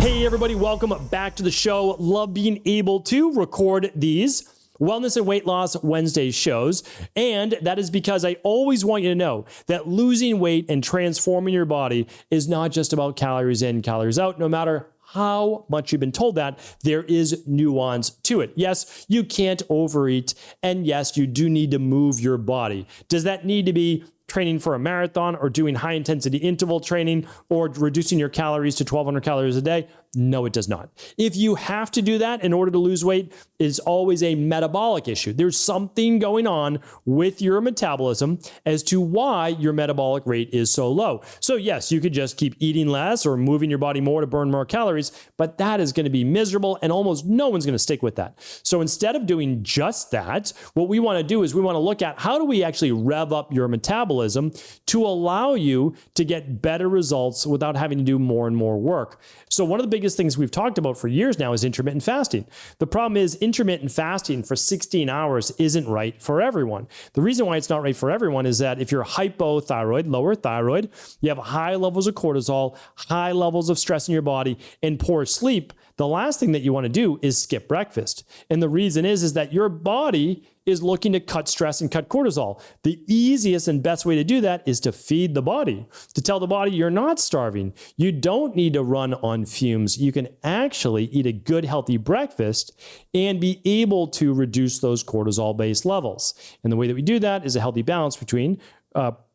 Hey everybody, welcome back to the show. Love being able to record these Wellness and Weight Loss Wednesday shows. And that is because I always want you to know that losing weight and transforming your body is not just about calories in, calories out. No matter how much you've been told that, there is nuance to it. Yes, you can't overeat. And yes, you do need to move your body. Does that need to be training for a marathon or doing high intensity interval training or reducing your calories to 1,200 calories a day? No, it does not. If you have to do that in order to lose weight, it's always a metabolic issue. There's something going on with your metabolism as to why your metabolic rate is so low. So yes, you could just keep eating less or moving your body more to burn more calories, but that is going to be miserable and almost no one's going to stick with that. So instead of doing just that, what we want to do is we want to look at how do we actually rev up your metabolism to allow you to get better results without having to do more and more work. So one of the biggest things we've talked about for years now is intermittent fasting. The problem is intermittent fasting for 16 hours isn't right for everyone. The reason why it's not right for everyone is that if you're hypothyroid, lower thyroid, you have high levels of cortisol, high levels of stress in your body, and poor sleep, the last thing that you want to do is skip breakfast. And the reason is that your body is looking to cut stress and cut cortisol. The easiest and best way to do that is to feed the body, to tell the body you're not starving. You don't need to run on fumes. You can actually eat a good, healthy breakfast and be able to reduce those cortisol-based levels. And the way that we do that is a healthy balance between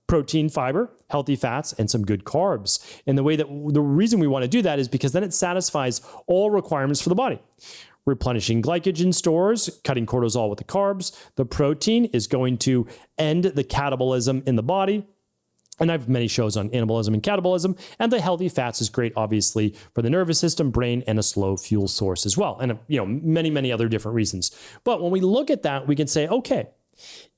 protein, fiber, healthy fats, and some good carbs. And the reason we want to do that is because then it satisfies all requirements for the body. Replenishing glycogen stores, cutting cortisol with the carbs. The protein is going to end the catabolism in the body. And I have many shows on anabolism and catabolism. And the healthy fats is great, obviously, for the nervous system, brain, and a slow fuel source as well. And many, many other different reasons. But when we look at that, we can say, okay,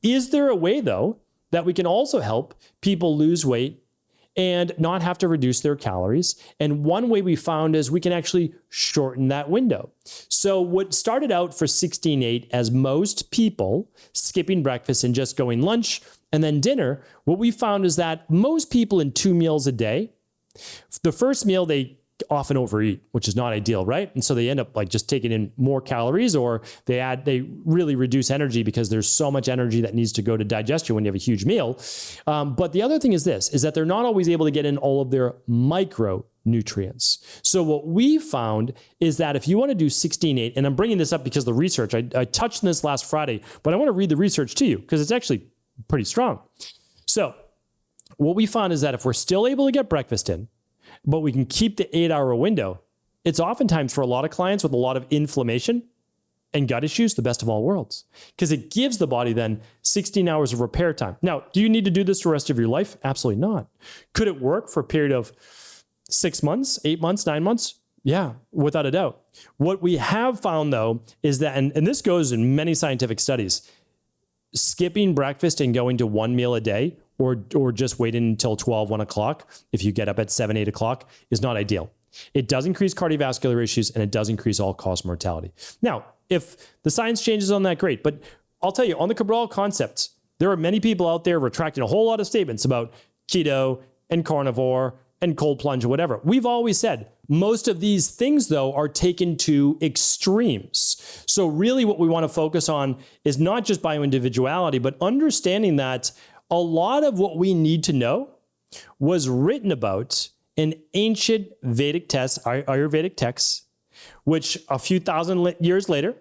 is there a way, though, that we can also help people lose weight and not have to reduce their calories? And one way we found is we can actually shorten that window. So what started out for 16-8 as most people skipping breakfast and just going lunch and then dinner, what we found is that most people in 2 meals a day, the first meal they often overeat, which is not ideal, right? And so they end up like just taking in more calories, or they really reduce energy because there's so much energy that needs to go to digestion when you have a huge meal. But the other thing is that they're not always able to get in all of their micronutrients. So what we found is that if you want to do 16-8, and I'm bringing this up because the research, I touched on this last Friday, but I want to read the research to you because it's actually pretty strong. So what we found is that if we're still able to get breakfast in, but we can keep the 8-hour window, it's oftentimes for a lot of clients with a lot of inflammation and gut issues, the best of all worlds, because it gives the body then 16 hours of repair time. Now, do you need to do this the rest of your life? Absolutely not. Could it work for a period of 6 months, 8 months, 9 months? Yeah, without a doubt. What we have found, though, is that, and this goes in many scientific studies, skipping breakfast and going to one meal a day or just waiting until 12, 1 o'clock, if you get up at 7, 8 o'clock, is not ideal. It does increase cardiovascular issues and it does increase all-cause mortality. Now, if the science changes on that, great. But I'll tell you, on the Cabral Concept, there are many people out there retracting a whole lot of statements about keto and carnivore and cold plunge or whatever. We've always said most of these things, though, are taken to extremes. So really what we want to focus on is not just bioindividuality, but understanding that a lot of what we need to know was written about in ancient Vedic texts, Ayurvedic texts, which a few thousand years later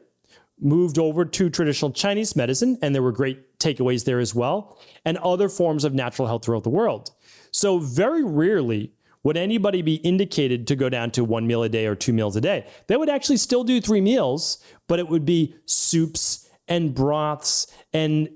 moved over to traditional Chinese medicine, and there were great takeaways there as well, and other forms of natural health throughout the world. So very rarely would anybody be indicated to go down to 1 meal a day or 2 meals a day. They would actually still do 3 meals, but it would be soups and broths and,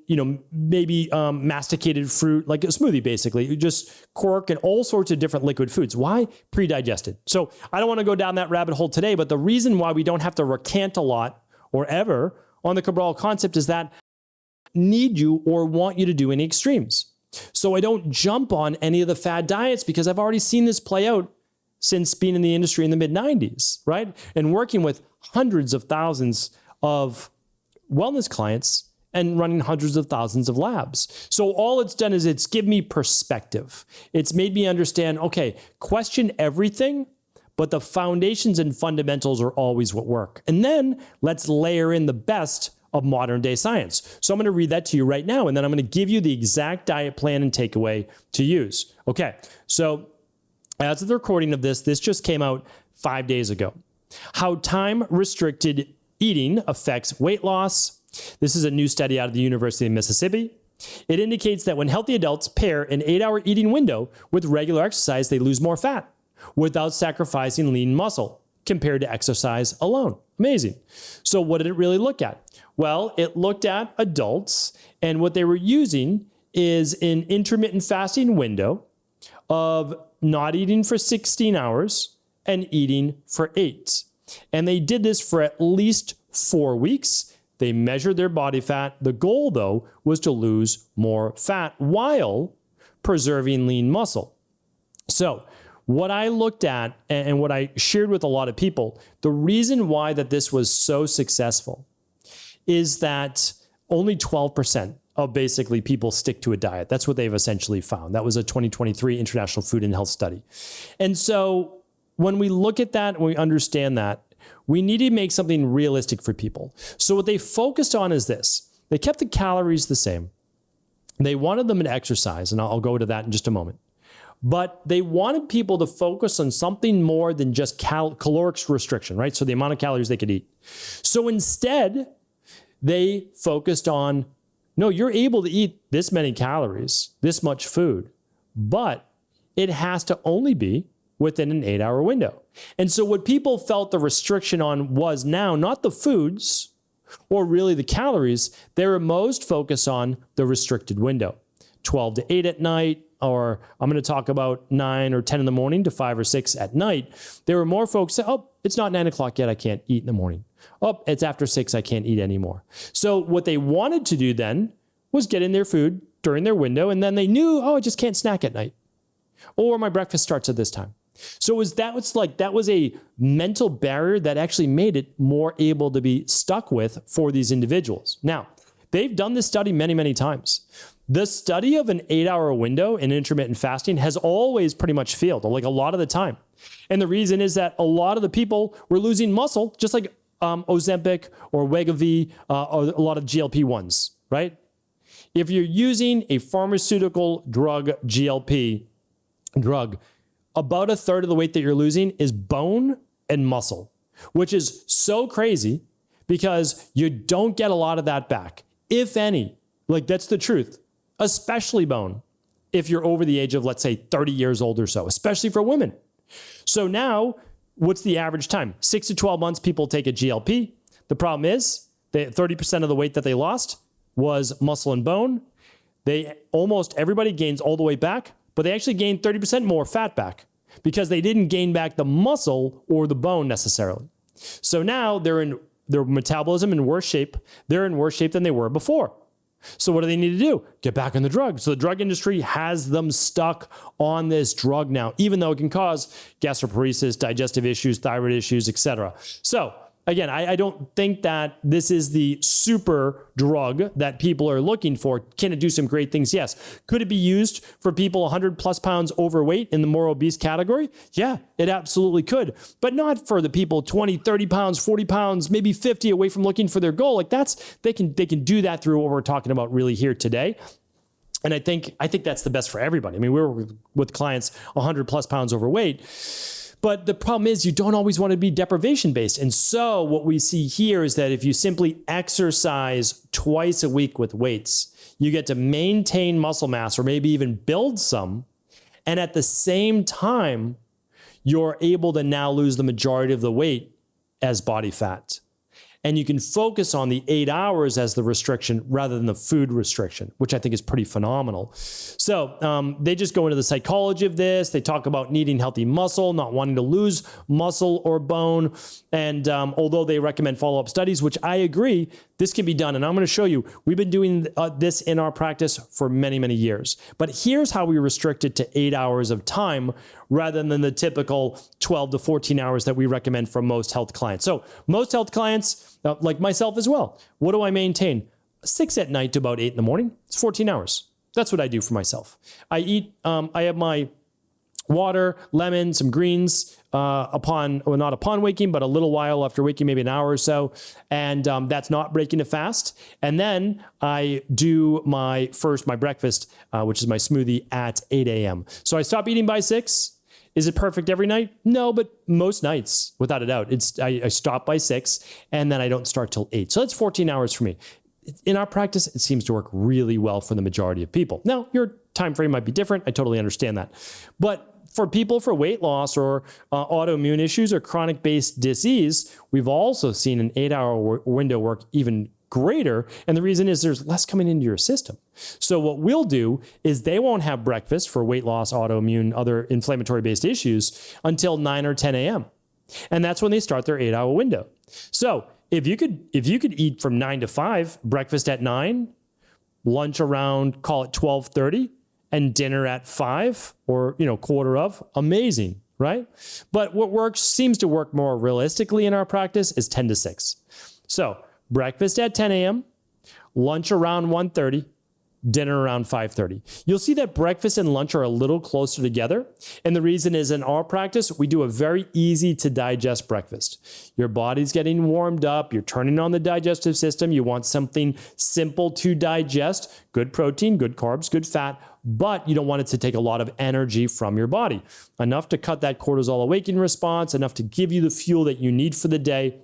maybe masticated fruit, like a smoothie, basically, just quark and all sorts of different liquid foods. Why? Pre-digested. So I don't want to go down that rabbit hole today, but the reason why we don't have to recant a lot or ever on the Cabral Concept is that I need you or want you to do any extremes. So I don't jump on any of the fad diets because I've already seen this play out since being in the industry in the mid-90s, right? And working with hundreds of thousands of wellness clients and running hundreds of thousands of labs. So all it's done is it's given me perspective. It's made me understand, okay, question everything, but the foundations and fundamentals are always what work. And then let's layer in the best of modern day science. So I'm going to read that to you right now, and then I'm going to give you the exact diet plan and takeaway to use. Okay, so as of the recording of this just came out 5 days ago. How time-restricted eating affects weight loss. This is a new study out of the University of Mississippi. It indicates that when healthy adults pair an 8-hour eating window with regular exercise, they lose more fat without sacrificing lean muscle compared to exercise alone. Amazing. So what did it really look at? Well, it looked at adults, and what they were using is an intermittent fasting window of not eating for 16 hours and eating for 8. And they did this for at least 4 weeks. They measured their body fat. The goal, though, was to lose more fat while preserving lean muscle. So what I looked at and what I shared with a lot of people, the reason why that this was so successful is that only 12% of basically people stick to a diet. That's what they've essentially found. That was a 2023 International Food and Health Study. And so when we look at that and we understand that, we need to make something realistic for people. So what they focused on is this. They kept the calories the same. They wanted them to exercise, and I'll go to that in just a moment. But they wanted people to focus on something more than just caloric restriction, right? So the amount of calories they could eat. So instead, they focused on, no, you're able to eat this many calories, this much food, but it has to only be within an 8-hour window. And so what people felt the restriction on was now not the foods or really the calories. They were most focused on the restricted window, 12 to 8 at night, or I'm going to talk about 9 or 10 in the morning to 5 or 6 at night. They were more focused, oh, it's not 9 o'clock yet, I can't eat in the morning. Oh, it's after 6, I can't eat anymore. So what they wanted to do then was get in their food during their window, and then they knew, oh, I just can't snack at night. Or my breakfast starts at this time. So that was a mental barrier that actually made it more able to be stuck with for these individuals. Now, they've done this study many, many times. The study of an 8-hour window in intermittent fasting has always pretty much failed, like a lot of the time. And the reason is that a lot of the people were losing muscle, just like Ozempic or Wegovy, or a lot of GLP-1s, right? If you're using a pharmaceutical drug, GLP drug, about a third of the weight that you're losing is bone and muscle, which is so crazy because you don't get a lot of that back, if any. Like, that's the truth, especially bone, if you're over the age of, let's say, 30 years old or so, especially for women. So now, what's the average time? 6 to 12 months, people take a GLP. The problem is that 30% of the weight that they lost was muscle and bone. Almost everybody gains all the way back, but they actually gained 30% more fat back because they didn't gain back the muscle or the bone necessarily. So now their metabolism in worse shape. They're in worse shape than they were before. So what do they need to do? Get back on the drug. So the drug industry has them stuck on this drug now, even though it can cause gastroparesis, digestive issues, thyroid issues, etc. So again, I don't think that this is the super drug that people are looking for. Can it do some great things? Yes. Could it be used for people 100 plus pounds overweight in the more obese category? Yeah, it absolutely could, but not for the people 20, 30 pounds, 40 pounds, maybe 50 away from looking for their goal. Like they can do that through what we're talking about really here today. And I think that's the best for everybody. I mean, we were with clients 100 plus pounds overweight. But the problem is you don't always want to be deprivation based. And so what we see here is that if you simply exercise twice a week with weights, you get to maintain muscle mass or maybe even build some. And at the same time, you're able to now lose the majority of the weight as body fat. And you can focus on the 8 hours as the restriction rather than the food restriction, which I think is pretty phenomenal. So they just go into the psychology of this. They talk about needing healthy muscle, not wanting to lose muscle or bone. And although they recommend follow-up studies, which I agree, this can be done. And I'm going to show you, we've been doing this in our practice for many, many years. But here's how we restrict it to 8 hours of time rather than the typical 12 to 14 hours that we recommend for most health clients. So most health clients, like myself as well, what do I maintain? 6 at night to about 8 in the morning. It's 14 hours. That's what I do for myself. I eat, I have my water, lemon, some greens not upon waking, but a little while after waking, maybe an hour or so. And that's not breaking a fast. And then I do my breakfast, which is my smoothie at 8 a.m. So I stop eating by 6. Is it perfect every night? No, but most nights, without a doubt. I stop by 6 and then I don't start till 8. So that's 14 hours for me. In our practice, it seems to work really well for the majority of people. Now, your time frame might be different. I totally understand that. But for people for weight loss or autoimmune issues or chronic-based disease, we've also seen an 8-hour window work even greater. And the reason is there's less coming into your system. So what we'll do is they won't have breakfast for weight loss, autoimmune, other inflammatory-based issues until 9 or 10 a.m. And that's when they start their 8-hour window. So if you could eat from 9 to 5, breakfast at 9, lunch around, call it 12:30, and dinner at 5 or, quarter of, amazing, right? But what seems to work more realistically in our practice is 10 to 6. So breakfast at 10 a.m., lunch around 1:30, dinner around 5:30. You'll see that breakfast and lunch are a little closer together. And the reason is in our practice, we do a very easy to digest breakfast. Your body's getting warmed up. You're turning on the digestive system. You want something simple to digest, good protein, good carbs, good fat, but you don't want it to take a lot of energy from your body. Enough to cut that cortisol awakening response, enough to give you the fuel that you need for the day.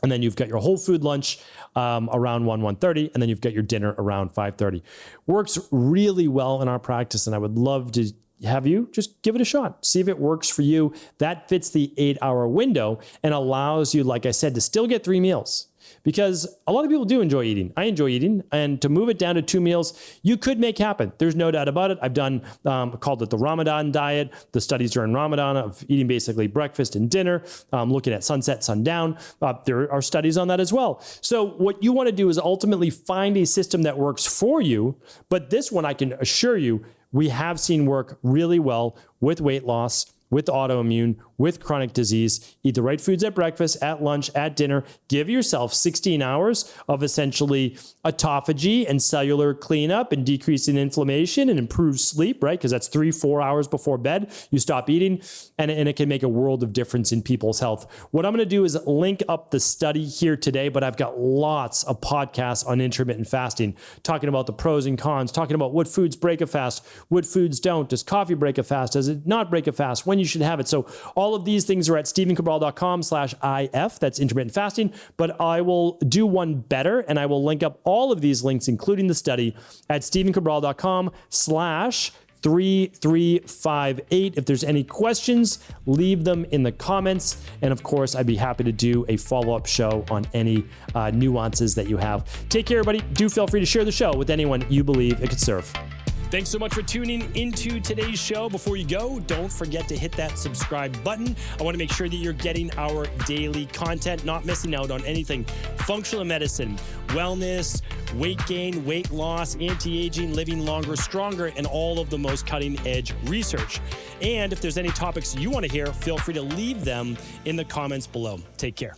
And then you've got your whole food lunch around 1:30, and then you've got your dinner around 5:30. Works really well in our practice, and I would love to have you just give it a shot. See if it works for you. That fits the 8-hour window and allows you, like I said, to still get 3 meals. Because a lot of people do enjoy eating. I enjoy eating. And to move it down to 2 meals, you could make happen. There's no doubt about it. I've done, called it the Ramadan diet, the studies during Ramadan of eating basically breakfast and dinner, looking at sunset, sundown. There are studies on that as well. So what you want to do is ultimately find a system that works for you. But this one, I can assure you, we have seen work really well with weight loss, with autoimmune, with chronic disease. Eat the right foods at breakfast, at lunch, at dinner. Give yourself 16 hours of essentially autophagy and cellular cleanup and decreasing inflammation and improved sleep, right? Because that's 3-4 hours before bed. You stop eating, and it can make a world of difference in people's health. What I'm going to do is link up the study here today, but I've got lots of podcasts on intermittent fasting, talking about the pros and cons, talking about what foods break a fast, what foods don't. Does coffee break a fast? Does it not break a fast? When you should have it. So all of these things are at stephencabral.com/IF. That's intermittent fasting. But I will do one better, and I will link up all of these links, including the study, at stephencabral.com/3358. If there's any questions, leave them in the comments. And of course, I'd be happy to do a follow-up show on any nuances that you have. Take care, everybody. Do feel free to share the show with anyone you believe it could serve. Thanks so much for tuning into today's show. Before you go, don't forget to hit that subscribe button. I want to make sure that you're getting our daily content, not missing out on anything. Functional medicine, wellness, weight gain, weight loss, anti-aging, living longer, stronger, and all of the most cutting-edge research. And if there's any topics you want to hear, feel free to leave them in the comments below. Take care.